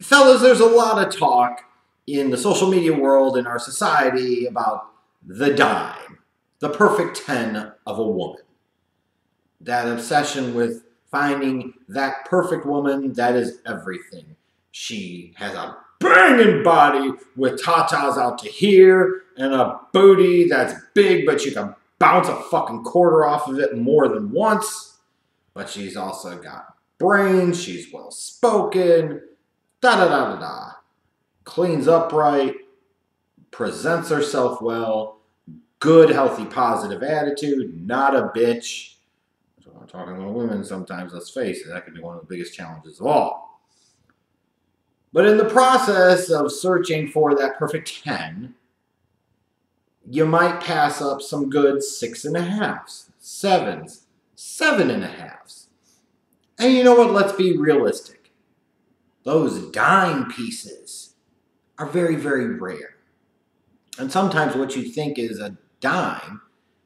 Fellas, there's a lot of talk in the social media world, in our society, about the dime, the perfect 10 of a woman. That obsession with finding that perfect woman, that is everything. She has a banging body with tatas out to here and a booty that's big, but you can bounce a fucking quarter off of it more than once. But she's also got brains, she's well spoken, da-da-da-da-da. Cleans up right, presents herself well, good, healthy, positive attitude, not a bitch. So I'm talking about women sometimes, let's face it, that could be one of the biggest challenges of all. But in the process of searching for that perfect 10, you might pass up some good 6.5s, 7s, 7.5s. And you know what? Let's be realistic. Those dime pieces are very, very rare. And sometimes what you think is a dime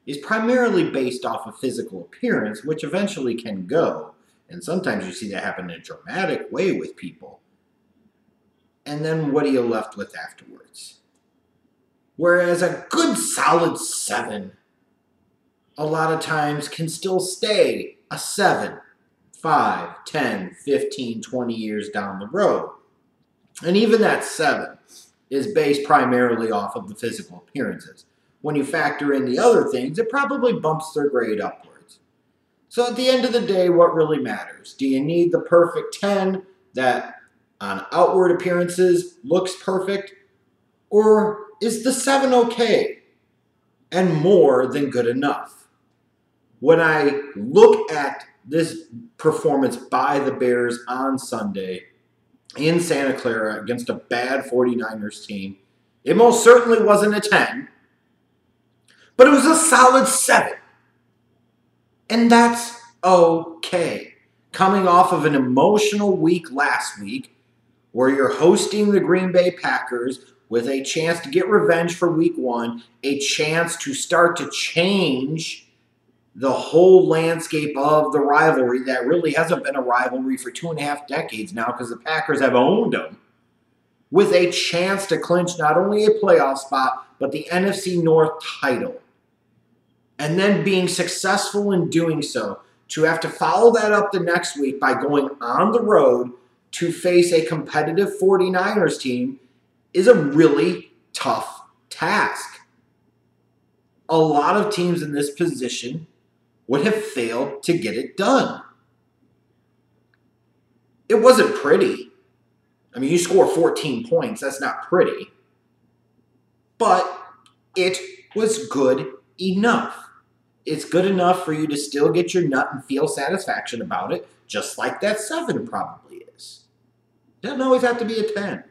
is primarily based off of physical appearance, which eventually can go. And sometimes you see that happen in a dramatic way with people. And then what are you left with afterwards? Whereas a good solid 7, a lot of times can still stay a 7, 5, 10, 15, 20 years down the road. And even that 7 is based primarily off of the physical appearances. When you factor in the other things, it probably bumps their grade upwards. So at the end of the day, what really matters? Do you need the perfect 10 that on outward appearances looks perfect? Or is the 7 okay and more than good enough? When I look at this performance by the Bears on Sunday in Santa Clara against a bad 49ers team, it most certainly wasn't a 10, but it was a solid 7. And that's okay. Coming off of an emotional week last week, where you're hosting the Green Bay Packers with a chance to get revenge for week 1, a chance to start to change the whole landscape of the rivalry that really hasn't been a rivalry for 2.5 decades now because the Packers have owned them, with a chance to clinch not only a playoff spot, but the NFC North title. And then being successful in doing so, to have to follow that up the next week by going on the road to face a competitive 49ers team is a really tough task. A lot of teams in this position would have failed to get it done. It wasn't pretty. I mean, you score 14 points, that's not pretty. But it was good enough. It's good enough for you to still get your nut and feel satisfaction about it, just like that 7 probably is. Doesn't always have to be a 10.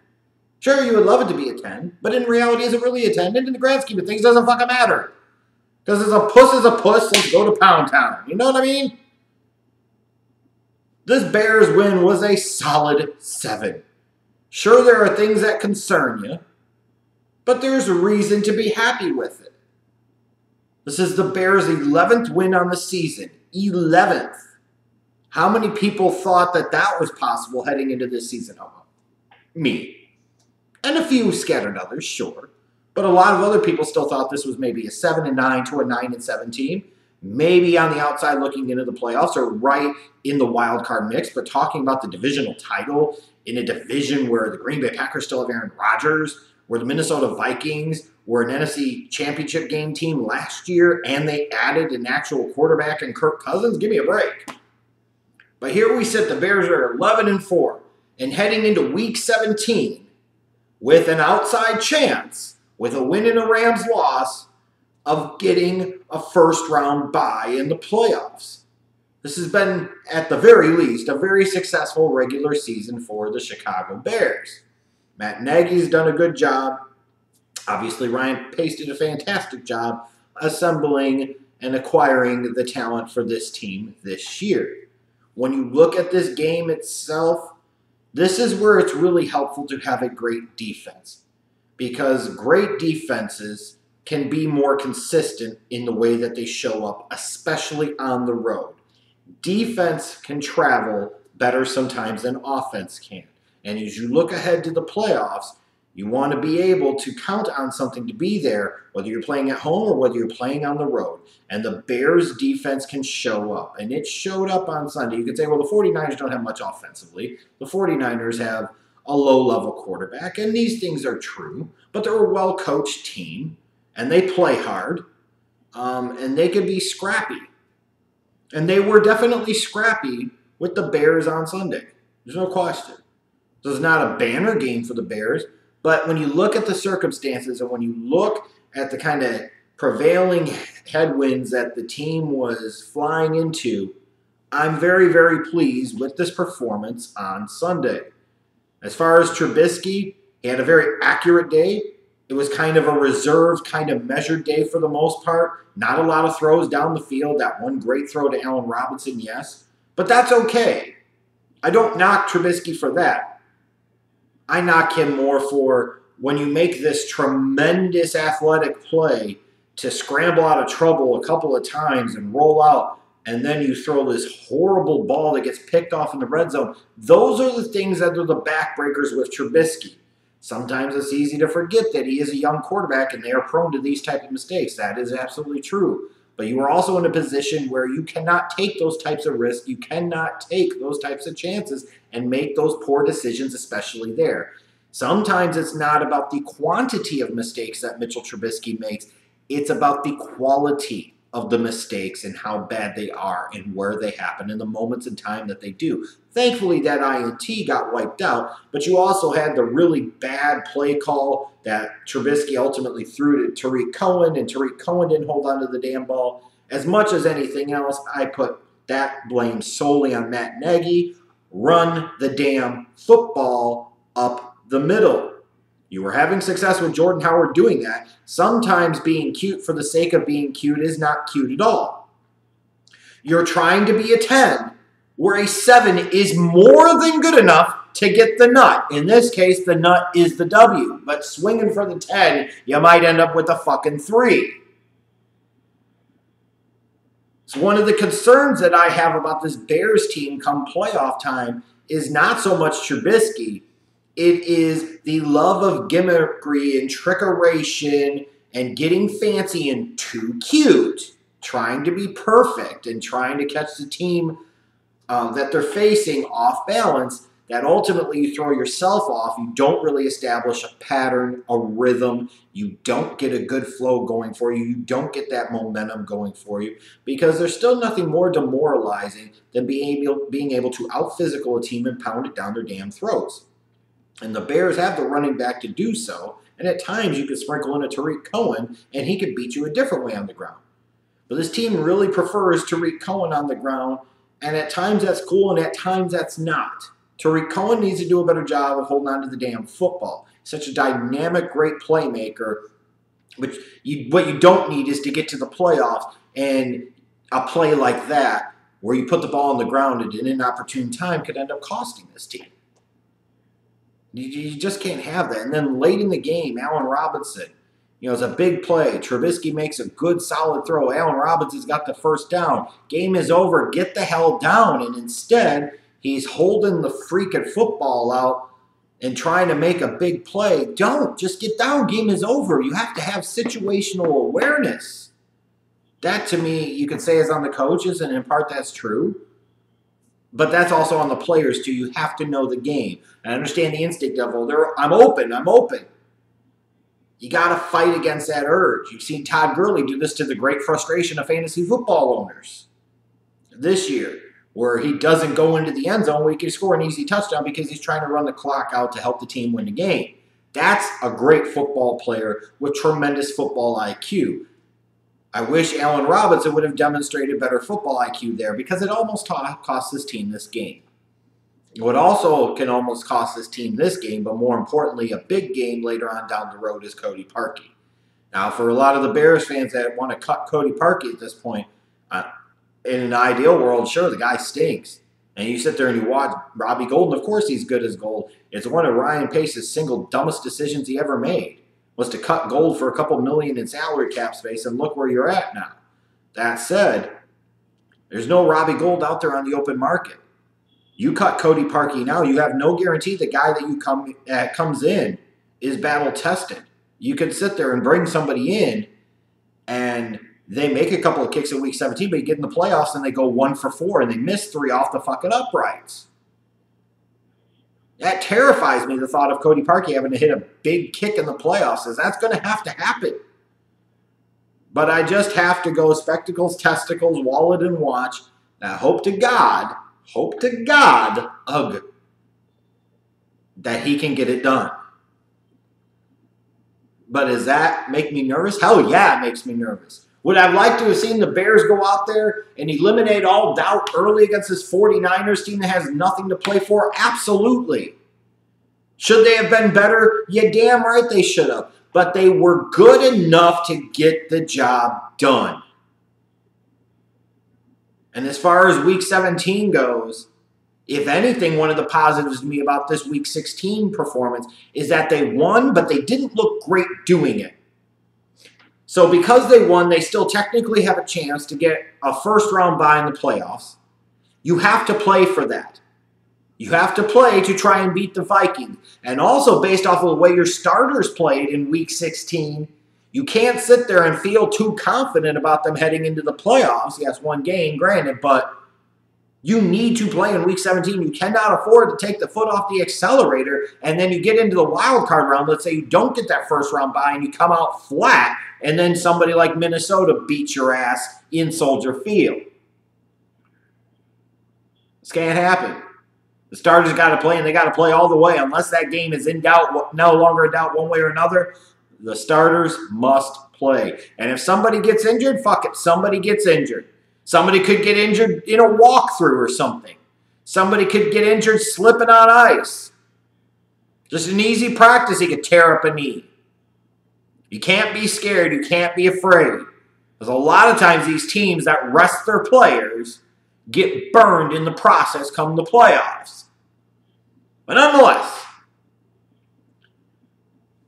Sure, you would love it to be a 10, but in reality, is it really a 10? And in the grand scheme of things, it doesn't fucking matter. Because as a puss, let's go to Pound Town. You know what I mean? This Bears win was a solid 7. Sure, there are things that concern you, but there's a reason to be happy with it. This is the Bears' 11th win on the season. 11th. How many people thought that that was possible heading into this season? Oh, me. And a few scattered others, sure. But a lot of other people still thought this was maybe a 7-9 to a 9-7 team. Maybe on the outside looking into the playoffs or right in the wild card mix. But talking about the divisional title in a division where the Green Bay Packers still have Aaron Rodgers, where the Minnesota Vikings were an NFC championship game team last year, and they added an actual quarterback in Kirk Cousins. Give me a break. But here we sit, the Bears are 11-4, and heading into Week 17 with an outside chance, with a win and a Rams loss, of getting a first-round bye in the playoffs. This has been, at the very least, a very successful regular season for the Chicago Bears. Matt Nagy's done a good job. Obviously, Ryan Pace did a fantastic job assembling and acquiring the talent for this team this year. When you look at this game itself, this is where it's really helpful to have a great defense, because great defenses can be more consistent in the way that they show up, especially on the road. Defense can travel better sometimes than offense can. And as you look ahead to the playoffs, you want to be able to count on something to be there, whether you're playing at home or whether you're playing on the road. And the Bears defense can show up. And it showed up on Sunday. You could say, well, the 49ers don't have much offensively. The 49ers have a low-level quarterback, and these things are true. But they're a well-coached team, and they play hard, and they can be scrappy. And they were definitely scrappy with the Bears on Sunday. There's no question. This is not a banner game for the Bears, but when you look at the circumstances and when you look at the kind of prevailing headwinds that the team was flying into, I'm very, very pleased with this performance on Sunday. As far as Trubisky, he had a very accurate day. It was kind of a reserved, kind of measured day for the most part. Not a lot of throws down the field. That one great throw to Allen Robinson, yes. But that's okay. I don't knock Trubisky for that. I knock him more for when you make this tremendous athletic play to scramble out of trouble a couple of times and roll out, and then you throw this horrible ball that gets picked off in the red zone. Those are the things that are the backbreakers with Trubisky. Sometimes it's easy to forget that he is a young quarterback and they are prone to these type of mistakes. That is absolutely true. But you are also in a position where you cannot take those types of risks. You cannot take those types of chances and make those poor decisions, especially there. Sometimes it's not about the quantity of mistakes that Mitchell Trubisky makes. It's about the quality of the mistakes and how bad they are and where they happen in the moments in time that they do. Thankfully, that INT got wiped out, but you also had the really bad play call that Trubisky ultimately threw to Tariq Cohen, and Tariq Cohen didn't hold on to the damn ball. As much as anything else, I put that blame solely on Matt Nagy. Run the damn football up the middle. You were having success with Jordan Howard doing that. Sometimes being cute for the sake of being cute is not cute at all. You're trying to be a 10, where a 7 is more than good enough to get the nut. In this case, the nut is the W. But swinging for the 10, you might end up with a fucking 3. So one of the concerns that I have about this Bears team come playoff time is not so much Trubisky. It is the love of gimmickry and trickeration and getting fancy and too cute, trying to be perfect and trying to catch the team that they're facing off balance, that ultimately you throw yourself off. You don't really establish a pattern, a rhythm. You don't get a good flow going for you. You don't get that momentum going for you, because there's still nothing more demoralizing than being able to out-physical a team and pound it down their damn throats. And the Bears have the running back to do so. And at times you could sprinkle in a Tariq Cohen and he could beat you a different way on the ground. But this team really prefers Tariq Cohen on the ground. And at times that's cool and at times that's not. Tariq Cohen needs to do a better job of holding on to the damn football. Such a dynamic, great playmaker. What you don't need is to get to the playoffs and a play like that where you put the ball on the ground at an inopportune time could end up costing this team. You just can't have that. And then late in the game, Allen Robinson, it's a big play. Trubisky makes a good, solid throw. Allen Robinson's got the first down. Game is over. Get the hell down. And instead, he's holding the freaking football out and trying to make a big play. Don't. Just get down. Game is over. You have to have situational awareness. That, to me, you could say is on the coaches, and in part that's true. But that's also on the players, too. You have to know the game. I understand the instinct of, I'm open. You got to fight against that urge. You've seen Todd Gurley do this to the great frustration of fantasy football owners this year, where he doesn't go into the end zone where he can score an easy touchdown because he's trying to run the clock out to help the team win the game. That's a great football player with tremendous football IQ. I wish Allen Robinson would have demonstrated better football IQ there, because it almost cost this team this game. What also can almost cost this team this game, but more importantly, a big game later on down the road, is Cody Parkey. Now, for a lot of the Bears fans that want to cut Cody Parkey at this point, in an ideal world, sure, the guy stinks. And you sit there and you watch Robbie Gould, of course he's good as gold. It's one of Ryan Pace's single dumbest decisions he ever made, was to cut Gould for a couple million in salary cap space, and look where you're at now. That said, there's no Robbie Gould out there on the open market. You cut Cody Parkey now, you have no guarantee the guy that comes in is battle tested. You could sit there and bring somebody in and they make a couple of kicks in week 17, but you get in the playoffs and they go 1 for 4 and they miss 3 off the fucking uprights. That terrifies me, the thought of Cody Parkey having to hit a big kick in the playoffs. That's going to have to happen. But I just have to go spectacles, testicles, wallet, and watch. And I hope to God, ugh, that he can get it done. But does that make me nervous? Hell yeah, it makes me nervous. Would I like to have seen the Bears go out there and eliminate all doubt early against this 49ers team that has nothing to play for? Absolutely. Should they have been better? Yeah, damn right they should have. But they were good enough to get the job done. And as far as week 17 goes, if anything, one of the positives to me about this week 16 performance is that they won, but they didn't look great doing it. So because they won, they still technically have a chance to get a first-round bye in the playoffs. You have to play for that. You have to play to try and beat the Vikings. And also, based off of the way your starters played in week 16, you can't sit there and feel too confident about them heading into the playoffs. Yes, one game, granted, but you need to play in week 17. You cannot afford to take the foot off the accelerator, and then you get into the wild card round. Let's say you don't get that first round bye and you come out flat, and then somebody like Minnesota beats your ass in Soldier Field. This can't happen. The starters got to play, and they got to play all the way. Unless that game is in doubt, no longer in doubt one way or another, the starters must play. And if somebody gets injured, fuck it. Somebody gets injured. Somebody could get injured in a walkthrough or something. Somebody could get injured slipping on ice. Just an easy practice, he could tear up a knee. You can't be scared. You can't be afraid. Because a lot of times these teams that rest their players get burned in the process come the playoffs. But nonetheless,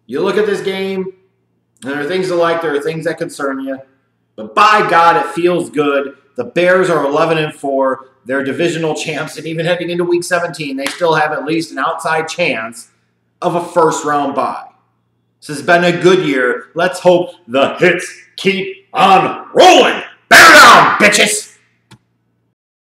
you look at this game, and there are things to like, there are things that concern you. But by God, it feels good. The Bears are 11-4. They're divisional champs, and even heading into week 17, they still have at least an outside chance of a first-round bye. This has been a good year. Let's hope the hits keep on rolling. Bear down, bitches!